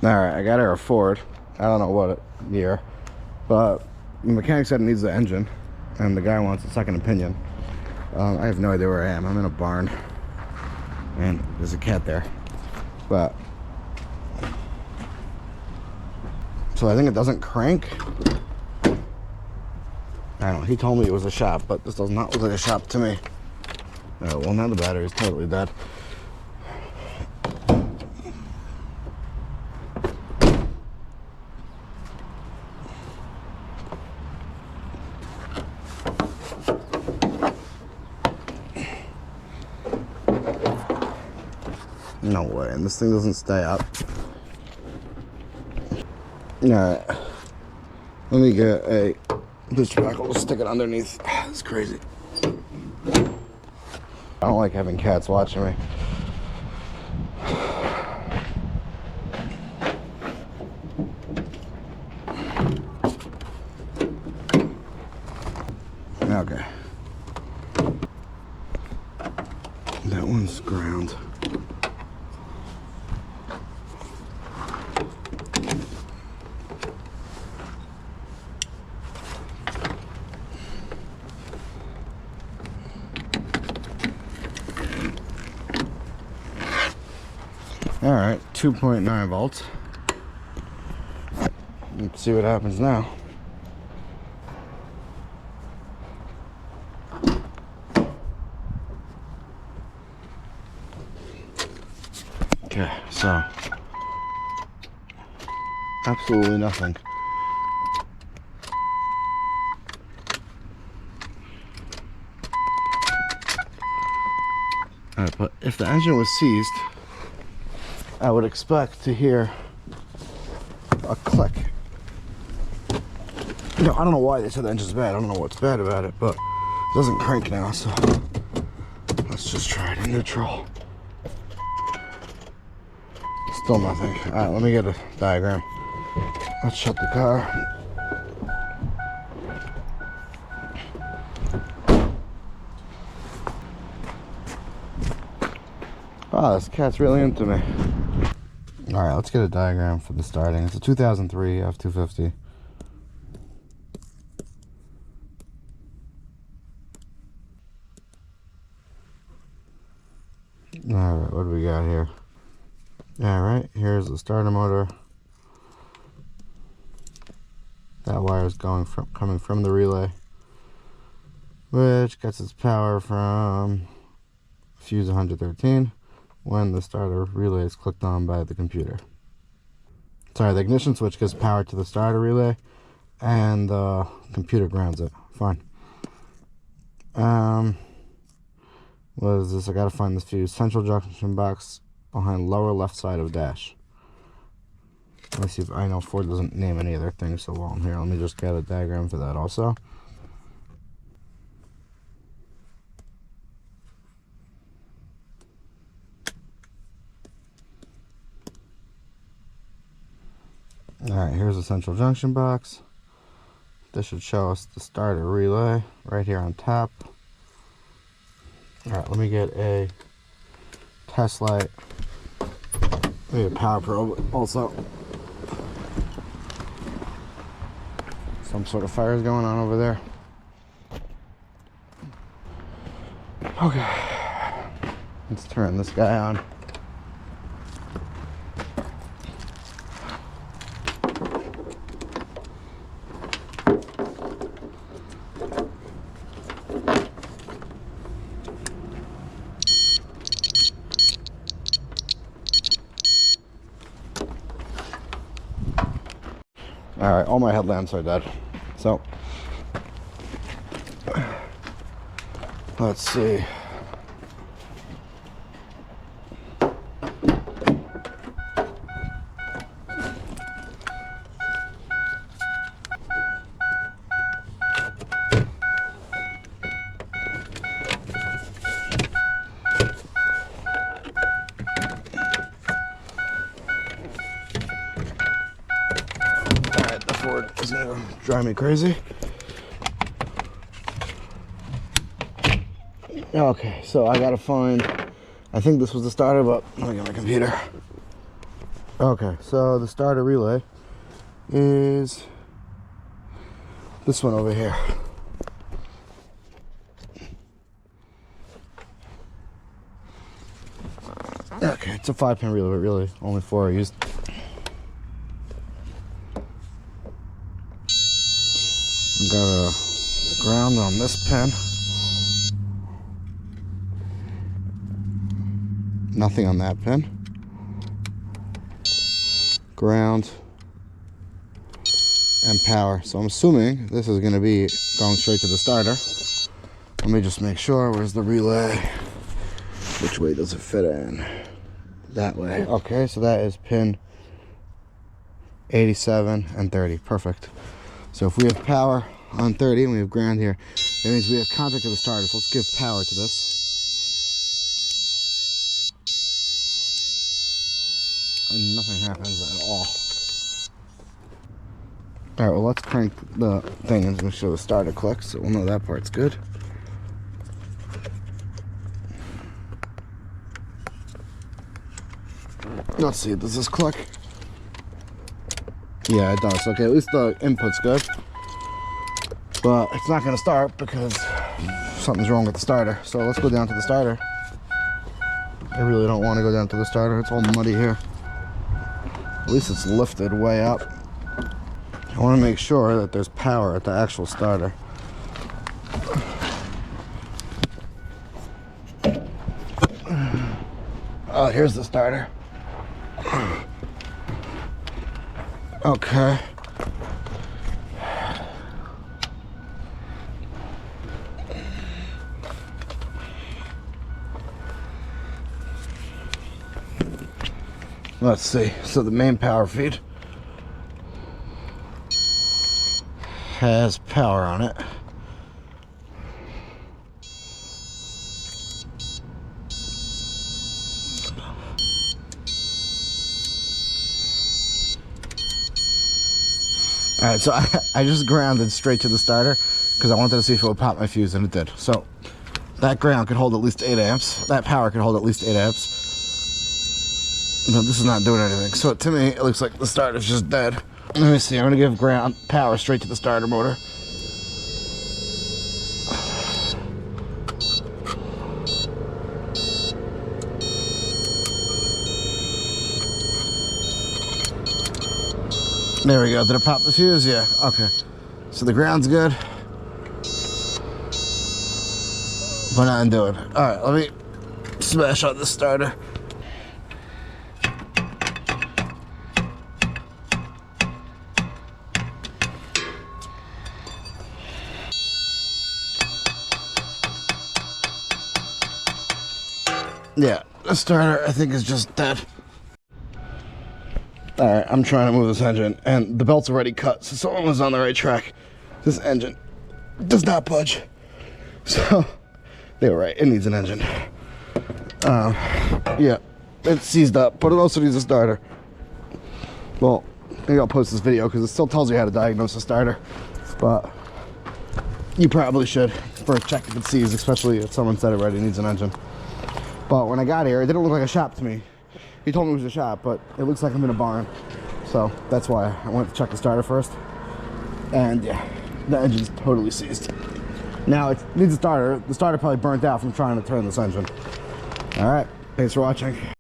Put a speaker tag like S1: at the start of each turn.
S1: Alright, I got her a Ford. I don't know what year, but the mechanic said it needs the engine, and the guy wants a second opinion. I have no idea where I am. I'm in a barn, and there's a cat there. But so I think it doesn't crank. I don't know. He told me it was a shop, but this does not look like a shop to me. Well, now the battery is totally dead. No way, and this thing doesn't stay up. Alright. Let me get a booster buckle to stick it underneath. It's crazy. I don't like having cats watching me. Okay. That one's ground. Alright, 2.9 volts. Let's see what happens now. Okay, so absolutely nothing. Alright, but if the engine was seized, I would expect to hear a click. No, I don't know why they said the engine's bad. I don't know what's bad about it, but it doesn't crank now, so let's just try it in neutral. Still nothing. Alright, let me get a diagram. Let's shut the car. Oh, this cat's really into me. Alright, let's get a diagram for the starting. It's a 2003 F250. Alright, what do we got here? Alright, here's the starter motor. That wire is coming from the relay, which gets its power from fuse 113 when the starter relay is clicked on by the computer. Sorry, the ignition switch gives power to the starter relay and the computer grounds it. Fine. What is this? I gotta find this fuse. Central junction box behind lower left side of dash. Let me see if I know Ford doesn't name any of their things so well. Here, let me just get a diagram for that also. Alright, here's the central junction box. This should show us the starter relay right here on top. Alright, let me get a test light. Maybe a power probe also. Some sort of fire is going on over there. Okay, let's turn this guy on. Alright, all my headlamps are dead. So, let's see. Ford is gonna drive me crazy. Okay, so I gotta find, I think this was the starter, but let me get my computer. Okay, so the starter relay is this one over here. Okay, it's a 5-pin relay, but really only 4 are used. I've got a ground on this pin. Nothing on that pin. Ground and power. So I'm assuming this is going to be going straight to the starter. Let me just make sure. Where's the relay? Which way does it fit in? That way. Okay, so that is pin 87 and 30. Perfect. So if we have power on 30 and we have ground here, that means we have contact to the starter. So let's give power to this. And nothing happens at all. Alright, well, let's crank the thing and make sure the starter clicks, so we'll know that part's good. Let's see, does this click? Yeah, it does. Okay, at least the input's good. But it's not going to start because something's wrong with the starter. So let's go down to the starter. I really don't want to go down to the starter. It's all muddy here. At least it's lifted way up. I want to make sure that there's power at the actual starter. Oh, here's the starter. Okay. Let's see. So the main power feed has power on it. Alright, so I just grounded straight to the starter because I wanted to see if it would pop my fuse, and it did. So that ground could hold at least 8 amps. That power could hold at least 8 amps. But this is not doing anything. So to me, it looks like the starter's just dead. Let me see, I'm gonna give ground power straight to the starter motor. There we go. Did it pop the fuse? Yeah. Okay. So the ground's good. But nothing doing. Alright, let me smash on the starter. Yeah, the starter I think is just dead. Alright, I'm trying to move this engine, and the belt's already cut, so someone was on the right track. This engine does not budge. So, they were right, it needs an engine. Yeah, it's seized up, but it also needs a starter. Well, maybe I'll post this video, because it still tells you how to diagnose a starter. But, you probably should first check if it's seized, especially if someone said it already needs an engine. But when I got here, it didn't look like a shop to me. He told me it was a shop, but it looks like I'm in a barn. So that's why I went to check the starter first. And yeah, the engine's totally seized. Now it needs a starter. The starter probably burnt out from trying to turn this engine. All right, thanks for watching.